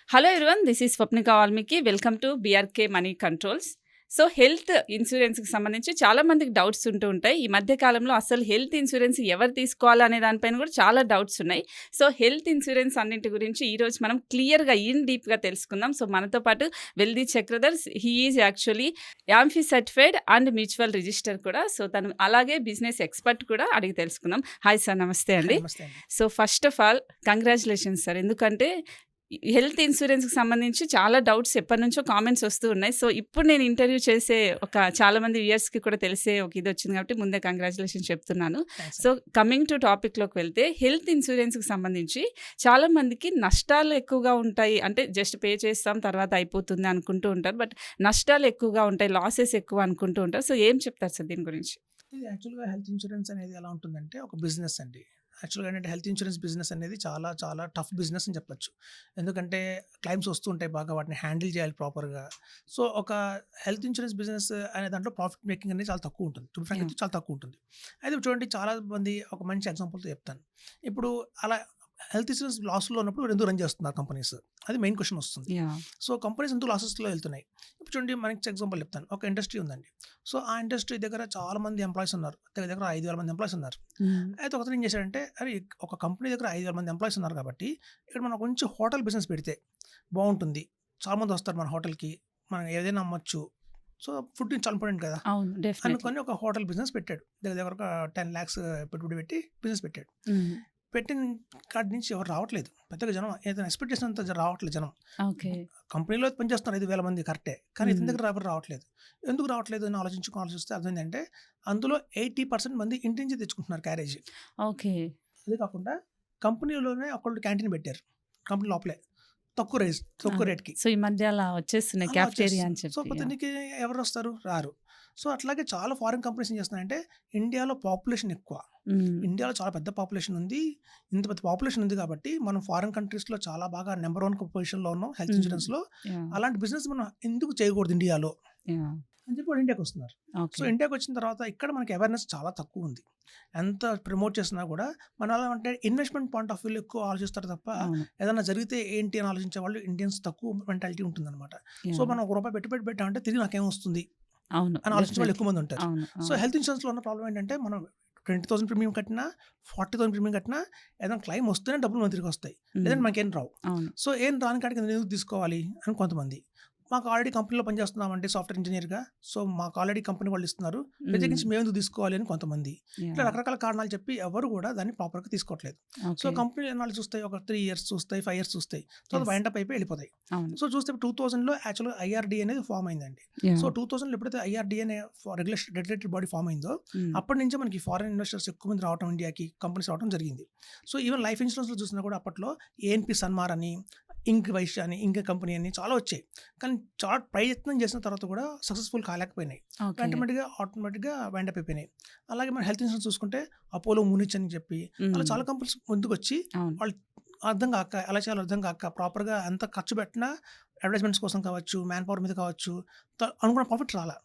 Hello everyone, this is Swapnika Valmiki. Welcome to BRK Money Controls. So health ఇన్సూరెన్స్కి సంబంధించి చాలా మందికి doubts ఉంటూ ఉంటాయి. ఈ మధ్య కాలంలో అసలు హెల్త్ ఇన్సూరెన్స్ ఎవరు తీసుకోవాలా అనే దానిపైన కూడా చాలా డౌట్స్ ఉన్నాయి. సో హెల్త్ ఇన్సూరెన్స్ అన్నింటి గురించి ఈరోజు మనం క్లియర్గా డీప్గా తెలుసుకుందాం. సో మనతో పాటు వెల్దీ చక్రధర్స్, he is actually AMFI certified and mutual register కూడా. సో తను అలాగే బిజినెస్ ఎక్స్పర్ట్ కూడా అడిగి తెలుసుకుందాం. హాయ్ సార్, నమస్తే అండి. So first of all congratulations sir, ఎందుకంటే హెల్త్ ఇన్సూరెన్స్కి సంబంధించి చాలా డౌట్స్ ఎప్పటి నుంచో కామెంట్స్ వస్తూ ఉన్నాయి. సో ఇప్పుడు నేను ఇంటర్వ్యూ చేసే చాలా మంది వ్యూయర్స్కి కూడా తెలిసే ఒక ఇది వచ్చింది కాబట్టి ముందే కంగ్రాచులేషన్ చెప్తున్నాను. సో కమింగ్ టు టాపిక్లోకి వెళ్తే, హెల్త్ ఇన్సూరెన్స్కి సంబంధించి చాలా మందికి నష్టాలు ఎక్కువగా ఉంటాయి. అంటే జస్ట్ పే చేస్తాం తర్వాత అయిపోతుంది అనుకుంటూ ఉంటారు, బట్ నష్టాలు ఎక్కువగా ఉంటాయి, లాసెస్ ఎక్కువ అనుకుంటూ ఉంటారు. సో ఏం చెప్తారు సార్ దీని గురించి? ఇది యాక్చువల్గా హెల్త్ ఇన్సూరెన్స్ అనేది ఎలా ఉంటుందంటే ఒక బిజినెస్ అండి. యాక్చువల్గా ఏంటంటే హెల్త్ ఇన్సూరెన్స్ బిజినెస్ అనేది చాలా చాలా టఫ్ బిజినెస్ అని చెప్పొచ్చు. ఎందుకంటే క్లైమ్స్ వస్తూ ఉంటాయి, బాగా వాటిని హ్యాండిల్ చేయాలి ప్రాపర్గా. సో ఒక హెల్త్ ఇన్సూరెన్స్ బిజినెస్ అనే దాంట్లో ప్రాఫిట్ మేకింగ్ అనేది చాలా తక్కువ ఉంటుంది, టు ఫ్రాంక్ చాలా తక్కువ ఉంటుంది. అయితే చూడండి, చాలా మంది ఒక మంచి ఎగ్జాంపుల్తో చెప్తాను. ఇప్పుడు అలా హెల్త్ ఇన్సూరెన్స్ లాస్లో ఉన్నప్పుడు ఎందుకు రన్ చేస్తున్నారు కంపెనీస్, అది మెయిన్ క్వశ్చన్ వస్తుంది. సో కంపెనీస్ ఎందుకు లాసెస్లో వెళ్తున్నాయి? ఇప్పుడు చూడండి, మనకి ఎగ్జాంపుల్ చెప్తాను. ఒక ఇండస్ట్రీ ఉందండి. సో ఆ ఇండస్ట్రీ దగ్గర చాలా మంది ఎంప్లాయీస్ ఉన్నారు, దగ్గర 5,000 మంది ఎంప్లాయీస్ ఉన్నారు. అయితే ఒకసారి ఏం చేశాడంటే, అరే ఒక కంపెనీ దగ్గర 5,000 మంది ఎంప్లాయీస్ ఉన్నారు కాబట్టి ఇక్కడ మనం కొంచెం హోటల్ బిజినెస్ పెడితే బాగుంటుంది, చాలా మంది వస్తారు మన హోటల్కి, మనం ఏదైనా అమ్మొచ్చు. సో ఫుడ్ చాలా ఇంపార్టెంట్ కదా అనుకొని ఒక హోటల్ బిజినెస్ పెట్టాడు. దగ్గర ఒక 10 lakhs పెట్టుబడి పెట్టి బిజినెస్ పెట్టాడు. పెట్టిన కాడి నుంచి ఎవరు రావట్లేదు, పెద్దగా జనం ఏదైనా ఎక్స్పెక్ట్ చేసినంత రావట్లేదు జనం. కంపెనీలో పనిచేస్తున్నారు 5,000 మంది కరెక్టే, కానీ ఇతని దగ్గర ఎవరు రావట్లేదు. ఎందుకు రావట్లేదు అని ఆలోచిస్తే అర్థమైందంటే, అందులో 80% మంది ఇంటి నుంచి తెచ్చుకుంటున్నారు క్యారేజ్. అదే కాకుండా కంపెనీలోనే ఒకళ్ళు క్యాంటీన్ పెట్టారు, కంపెనీ లోపలే తక్కువ రేట్కి. సో ఈ మధ్య అలా వచ్చేస్తున్నాయి క్యాఫ్టేరియా అని చెప్పి. సో దీనికి ఎవరు వస్తారు? రారు. సో అట్లాగే చాలా ఫారిన్ కంపెనీస్ ఏం చేస్తున్నాయంటే, ఇండియాలో పాపులేషన్ ఎక్కువ, ఇండియాలో చాలా పెద్ద పాపులేషన్ ఉంది. ఇంత పెద్ద పాపులేషన్ ఉంది కాబట్టి మనం ఫారిన్ కంట్రీస్లో చాలా బాగా నెంబర్ 1 పొజిషన్లో ఉన్నాం హెల్త్ ఇన్సూరెన్స్లో. అలాంటి బిజినెస్ మనం ఎందుకు చేయకూడదు ఇండియాలో అని చెప్పి వాళ్ళు ఇండియాకి వస్తున్నారు. సో ఇండియాకి వచ్చిన తర్వాత ఇక్కడ మనకి అవేర్నెస్ చాలా తక్కువ ఉంది. ఎంత ప్రమోట్ చేసినా కూడా మన అలా అంటే ఇన్వెస్ట్మెంట్ పాయింట్ ఆఫ్ వ్యూలో ఎక్కువ ఆలోచిస్తారు తప్ప, ఏదైనా జరిగితే ఏంటి అని ఆలోచించే వాళ్ళు ఇండియన్స్ తక్కువ మెంటాలిటీ ఉంటుందన్నమాట. సో మనం ₹1 పెట్టుబడి పెట్టామంటే తిరిగి నాకేం వస్తుంది అని ఆలోచించే వాళ్ళు ఎక్కువ మంది ఉంటారు. సో హెల్త్ ఇన్సూరెన్స్లో ఉన్న ప్రాబ్లం ఏంటంటే, మనం 20,000 ప్రీమియం కట్టినా 40,000 ప్రీమియం కట్టినా ఏదైనా క్లైమ్ వస్తేనే డబ్బులు మన తిరిగి వస్తాయి, లేదంటే మనకేం రావు. సో ఏం రాని కాడికి నేను ఎందుకు తీసుకోవాలి అని కొంతమంది. మాకు ఆల్రెడీ కంపెనీలో పనిచేస్తున్నామంటే సాఫ్ట్వేర్ ఇంజనీర్గా, సో మాకు ఆల్రెడీ కంపెనీ వాళ్ళు ఇస్తున్నారు, ప్రత్యేకించి మేము ఎందుకు తీసుకోవాలి అని కొంతమంది. ఇట్లా రకరకాల కారణాలు చెప్పి ఎవరు కూడా దాన్ని ప్రాపర్గా తీసుకోవట్లేదు. సో కంపెనీలు ఎన్నాళ్ళు చూస్తాయి, ఒక 3 years చూస్తాయి, 5 years చూస్తాయి, సో వైండ్ అప్ అయిపోయి వెళ్ళిపోతాయి. సో చూస్తే 2000లో యాక్చువల్గా IRDA అనేది ఫామ్ అయిందండి. సో 2000లో ఎప్పుడైతే IRDA అనే రెగ్యులేటరీ బాడీ ఫామ్ అయిందో, అప్పటి నుంచే మనకి ఫారిన్ ఇన్వెస్టర్స్ ఎక్కువ మంది రావడం, ఇండియాకి కంపెనీస్ రావడం జరిగింది. సో ఈవెన్ లైఫ్ ఇన్సూరెన్స్లో చూసినా కూడా అప్పట్లో ANP సన్మార్ అని, ఇంక్ వైశ్య అని, ఇంక కంపెనీ అని చాలా వచ్చాయి, కానీ చాలా ప్రయత్నం చేసిన తర్వాత కూడా సక్సెస్ఫుల్ కాలేకపోయినాయి. ఆటోమేటిక్గా వైండ్ అప్ అయిపోయినాయి. అలాగే మన హెల్త్ ఇన్సూరెన్స్ చూసుకుంటే అపోలో, మునిచ్ అని చెప్పి అలా చాలా కంపెనీస్ ముందుకు వచ్చి వాళ్ళు అలా చేయాలి అర్థం కాక ప్రాపర్గా ఎంత ఖర్చు పెట్టినా అడ్వర్టైజ్మెంట్స్ కోసం కావచ్చు, మ్యాన్ పవర్ మీద కావచ్చు, అనుకున్న ప్రాఫిట్ రాలా.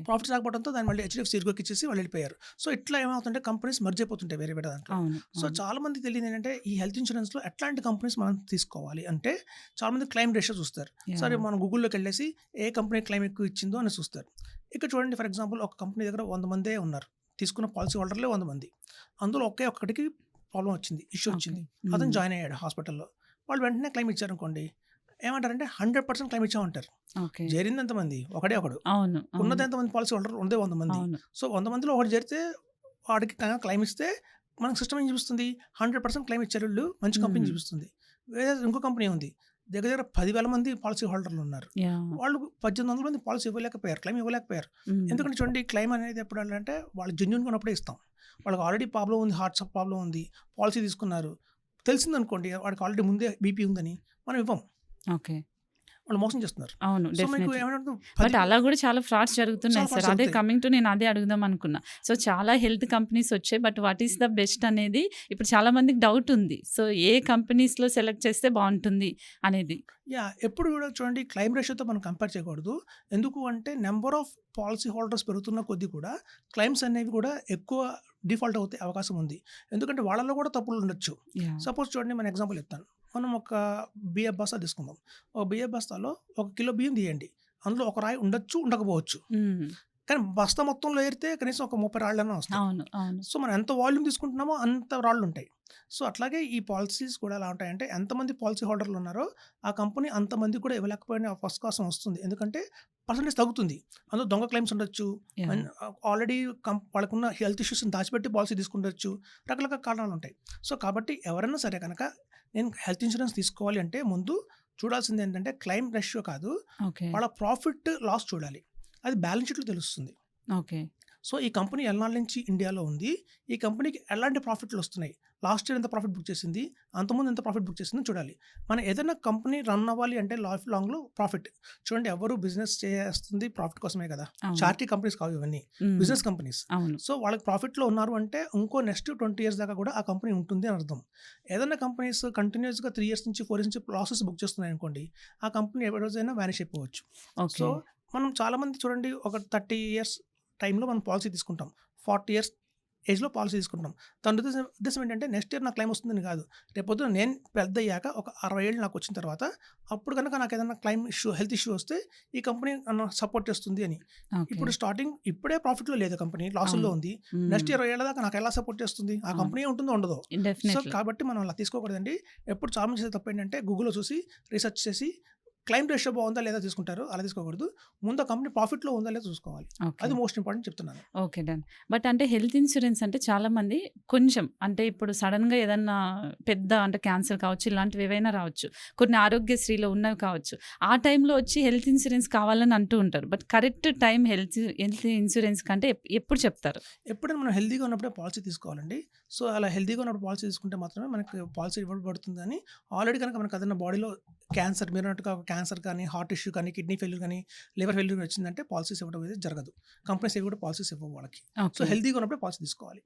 ప్రాఫిట్స్ రాకపోవడంతో దాన్ని మళ్ళీ HDFC సిర్గోకి ఇచ్చేసి వాళ్ళు వెళ్ళిపోయారు. సో ఇట్లా ఏమవుతుంటే కంపెనీస్ మర్జ్ అయిపోతుంటాయి వేరే దాంట్లో. సో చాలా మంది తెలియదు ఏంటంటే, ఈ హెల్త్ ఇన్సూరెన్స్లో ఎట్లాంటి కంపెనీస్ మనం తీసుకోవాలి అంటే, చాలా మంది క్లైమ్ రేషియో చూస్తారు. సరే మనం గూగుల్లోకి వెళ్ళేసి ఏ కంపెనీ క్లైమ్ ఎక్కువ ఇచ్చిందో అని చూస్తారు. ఇక్కడ చూడండి, ఫర్ ఎగ్జాంపుల్ ఒక కంపెనీ దగ్గర 100 మందే ఉన్నారు, తీసుకున్న పాలసీ హోల్డర్లే 100 మంది. అందులో ఒక్కడికి ప్రాబ్లం వచ్చింది, ఇష్యూ వచ్చింది, అతను జాయిన్ అయ్యాడు హాస్పిటల్లో. వాళ్ళు వెంటనే క్లైమ్ ఇచ్చారనుకోండి, ఏమంటారంటే 100% క్లైమ్ ఇచ్చామంటారు. చేరింది ఎంతమంది? ఒకడు. ఉన్నది ఎంతమంది పాలసీ హోల్డర్? 100 మంది. సో 100 మందిలో ఒకటి చేరితే వాడికి క్లైమ్ ఇస్తే మనకు సిస్టమ్ ఏం చూపిస్తుంది? 100% క్లైమ్ ఇచ్చారు వీళ్ళు, మంచి కంపెనీ చూపిస్తుంది. వేరే ఇంకో కంపెనీ ఉంది, దగ్గర 10,000 మంది పాలసీ హోల్డర్లు ఉన్నారు, వాళ్ళు 1,800 మంది పాలసీ క్లైమ్ ఇవ్వలేకపోయారు. ఎందుకంటే చూడండి, క్లైమ్ అనేది ఎప్పుడు అంటే వాళ్ళు జెన్యూన్గా ఉన్నప్పుడే ఇస్తాం. వాళ్ళకి ఆల్రెడీ ప్రాబ్లం ఉంది, హార్ట్ ప్రాబ్లం ఉంది, పాలసీ తీసుకున్నారు, తెలిసిందనుకోండి వాడికి ఆల్రెడీ ముందే BP ఉందని, మనం ఇవ్వం. వాళ్ళు మోసం చేస్తున్నారు. అవును, బట్ అలా కూడా చాలా ఫ్రాడ్స్ జరుగుతున్నాయి సార్. అదే కమింగ్ టు నేను అదే అడుగుదాం అనుకున్నా. సో చాలా హెల్త్ కంపెనీస్ వచ్చాయి, but what is the best అనేది ఇప్పుడు చాలా మందికి డౌట్ ఉంది. సో ఏ కంపెనీస్లో సెలెక్ట్ చేస్తే బాగుంటుంది అనేది. ఎప్పుడు కూడా చూడండి, క్లైమ్ రేషియోతో మనం కంపేర్ చేయకూడదు. ఎందుకు అంటే నెంబర్ ఆఫ్ పాలసీ హోల్డర్స్ పెరుగుతున్న కొద్దీ కూడా క్లైమ్స్ అనేవి కూడా ఎక్కువ డిఫాల్ట్ అవుతే అవకాశం ఉంది. ఎందుకంటే వాళ్ళలో కూడా తప్పులు ఉండొచ్చు. సపోజ్ చూడండి, మన ఎగ్జాంపుల్ చెప్తాను. మనం ఒక బియ్యం బస్తా తీసుకుందాం. ఒక బియ్యం బస్తాలో 1 కిలో బియ్యం తీయండి. అందులో ఒక రాయి ఉండొచ్చు, ఉండకపోవచ్చు. హ్మ్. కానీ బస్తా మొత్తంలో ఏరితే కనీసం ఒక 30 రాళ్ళన్నా వస్తాయి. అవును. అవును. సో, మనం ఎంత వాల్యూమ్ తీసుకుంటున్నామో అంత రాళ్ళుంటాయి. సో, అట్లాగే ఈ పాలిసీస్ కూడా ఎలా ఉంటాయంటే ఎంతమంది పాలిసీ హోల్డర్లు ఉన్నారో ఆ కంపెనీ అంతమందికి కూడా ఇవ్వలేకపోయిన ఫస్ట్ కాసం వస్తుంది. ఎందుకంటే పర్సెంటేజ్ తగ్గుతుంది. అందులో దొంగ క్లెయిమ్స్ ఉండొచ్చు. యాహ్! ఆల్రెడీ వాళ్ళకున్న హెల్త్ ఇష్యూస్‌ని దాచిపెట్టి పాలిసీ తీసుకుండొచ్చు. రకరకాల కారణాలుంటాయి. సో, కాబట్టి ఎవరైనా సరే గనక నేను హెల్త్ ఇన్స్యూరెన్స్ తీసుకోవాలి అంటే ముందు చూడాల్సిందేంటంటే క్లెయిమ్ రేషియో కాదు. ఓకే. వాళ్ళ ప్రాఫిట్, లాస్ చూడాలి. అది బ్యాలెన్స్ షీట్‌లో తెలుస్తుంది. ఓకే. సో, ఈ కంపెనీ ఎన్నాళ్ళ నుంచి ఇండియాలో ఉంది? ఈ కంపెనీకి ఎలాంటి ప్రాఫిట్‌లొస్తున్నాయి? లాస్ట్ ఇయర్ ఎంత ప్రాఫిట్ బుక్ చేసింది? అంతకుముందు ఎంత ప్రాఫిట్ బుక్ చేసిందో చూడాలి. మనం ఏదైనా కంపెనీ రన్ అవ్వాలి అంటే లైఫ్ లాంగ్‌లో ప్రాఫిట్. చూడండి ఎవరు బిజినెస్ చేస్తుంది ప్రాఫిట్ కోసమే కదా! అవును. చారిటీ కంపెనీస్ కావు ఇవన్నీ. హ్మ్. Business companies. అవును. సో, వాళ్ళకి ప్రాఫిట్‌లో ఉన్నారు అంటే ఇంకో నెక్స్ట్ 20 ఇయర్స్ దాకా కూడా ఆ కంపెనీ ఉంటుంది అని అర్థం. ఏదైనా కంపెనీస్ కంటిన్యూయస్‌గా 3 ఇయర్స్ నుంచి 4 ఇయర్స్ నుంచి లాసెస్ బుక్ చేస్తున్నాయనుకోండి, ఆ కంపెనీ ఏ రోజైనా వానిష్ అయిపోవచ్చు. So, okay. మనం చాలామంది చూడండి ఒక 30 ఇయర్స్ టైంలో మనం పాలిసీ తీసుకుంటాం. 40 ఇయర్స్ ఏజ్‌లో పాలిసీ తీసుకుంటాం. దాని ఉద్దేశ్యం ఏంటంటే నెక్స్ట్ ఇయర్ నాకు క్లెయిమ్ వస్తుందని కాదు. రేపొద్దున నేను పెద్దయ్యాక ఒక 60 ఏళ్ళు నాకొచ్చిన తర్వాత అప్పుడు గనక నాకేదైనా క్లెయిమ్ ఇష్యూ, హెల్త్ ఇష్యూ వస్తే ఈ కంపెనీ నన్ను సపోర్ట్ చేస్తుంది అని. ఓకే. ఇప్పుడు స్టార్టింగ్ ఇప్పుడే ప్రాఫిట్‌లో లేదు కంపెనీ. లాసుల్లో అవును. ఉంది. హ్మ్. నెక్స్ట్ 20 ఏళ్ల దాకా నాకెలా సపోర్ట్ చేస్తుంది? ఆ అవును. కంపెనీ ఉంటుందో ఉండదో. So, definitely. కాబట్టి మనం అలా తీసుకోకూడదండి. ఎప్పుడు చాలా మంది చేసే తప్పేంటంటే గూగుల్‌లో చూసి రీసెర్చ్ చేసి క్లెయిమ్ రేషియో బాగుందా లేదా తీసుకుంటారు. అలా తీసుకోకూడదు. ముందు ఆ కంపెనీ ప్రాఫిట్‌లో ఉందా లేదా చూసుకోవాలి. ఓకే. అది మోస్ట్ ఇంపార్టెంట్ చెప్తున్నాను. ఓకే. డన్. బట్ అంటే హెల్త్ ఇన్స్యూరెన్స్ అంటే చాలామంది కొంచెం అంటే ఇప్పుడు సడెన్‌గా ఏదన్నా పెద్ద అంటే క్యాన్సర్ కావచ్చు, ఇలాంటివి ఏవైనా రావచ్చు. కొన్ని ఆరోగ్యశ్రీలో ఉన్నవి కావచ్చు. ఆ టైంలో వచ్చి హెల్త్ ఇన్స్యూరెన్స్ కావాలని అంటూ ఉంటారు. But correct time health insurance కంటే ఎప్పుడు చెప్తారు? ఎప్పుడైనా మనం హెల్తీగా ఉన్నప్పుడే పాలిసీ తీసుకోవాలండి. సో, అలా హెల్తీగా ఉన్నప్పుడు పాలిసీ తీసుకుంటే మాత్రమే మనకు పాలిసీ ఇవ్వబడుతుందని ఆల్రెడీ కనుక మనకు ఏదైనా బాడీలో క్యాన్సర్ మీరన్నట్టుగా క్యాన్సర్ కానీ, హార్ట్ ఇష్యూ కానీ, కిడ్నీ ఫెయిల్యూర్ కానీ, లివర్ ఫెయిల్యూర్ వచ్చిందంటే పాలిసీస్ ఇవ్వడం అనేది జరగదు. కంపెనీస్ ఏవి కూడా పాలిసీస్ ఇవ్వవు వాళ్ళకి. So, okay. హెల్తీగా ఉన్నప్పుడే పాలిసీ తీసుకోవాలి.